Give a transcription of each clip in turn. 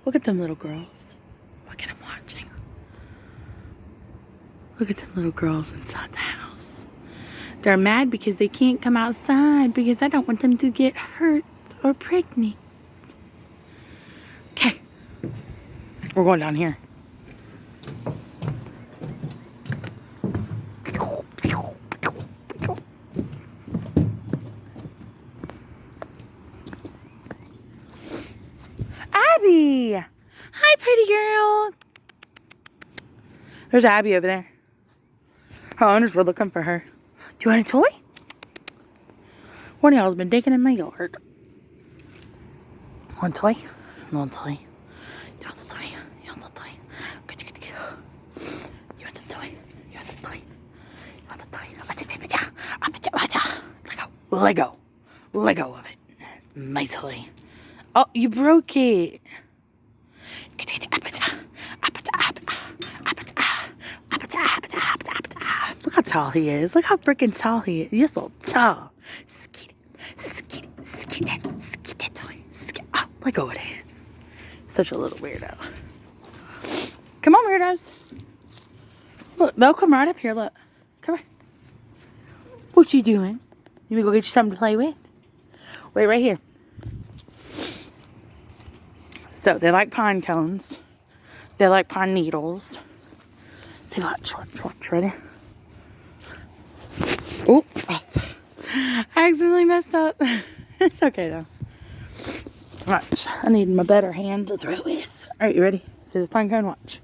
Look at them little girls. Look at them watching. Look at them little girls inside the house. They're mad because they can't come outside because I don't want them to get hurt or pregnant. Okay. We're going down here. Abby! Hi, pretty girl. There's Abby over there. Her owners were looking for her. Do you want a toy? One of y'all's been digging in my yard. Want a toy? No toy. You want the toy? You want the toy? You want the toy? You want the toy? You want the toy? Lego. Lego of it. My toy. Oh, you broke it. Look how tall he is. Look how freaking tall he is. He's so tall. Skitty toy. Oh, let go of it. Such a little weirdo. Come on, weirdos. Look, they'll come right up here. Look. Come here. What you doing? You want to go get you something to play with? Wait right here. So, they like pine cones. They like pine needles. See, watch, ready? Oh, I accidentally messed up. It's okay, though. Watch, I need my better hand to throw it with. Alright, you ready? See this pine cone? Watch.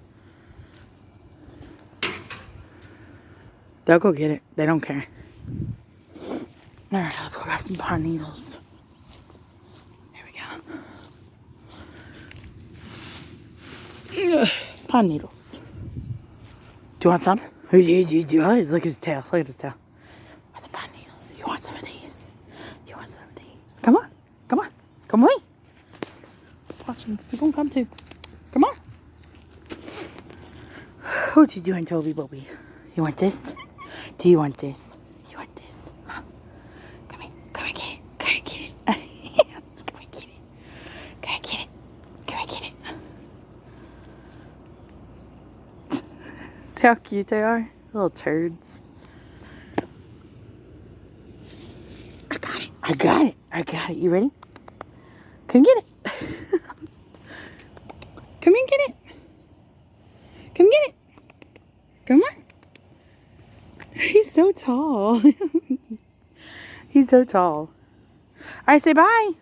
They'll go get it. They don't care. Alright, let's go grab some pine needles. Here we go. Pine needles. Do you want some? Look at his tail. Look at his tail. Want some pine needles? You want some of these? You want some of these? Come on. Come on. Come away. Watch him. You're going to come too. Come on. What you doing, Toby Bobby? You want this? Do you want this? You want this? Huh? Come here. Come here, get it. Come here, get it. Come here, get it. Come here, get it. Come here, get it. See how cute they are? Little turds. I got it. I got it. I got it. You ready? Come get it. Come and get it. Come get it. Come on. He's so tall. He's so tall. Alright, say bye.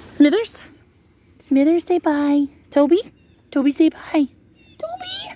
Smithers. Smithers, say bye. Toby. Toby, say bye. Toby.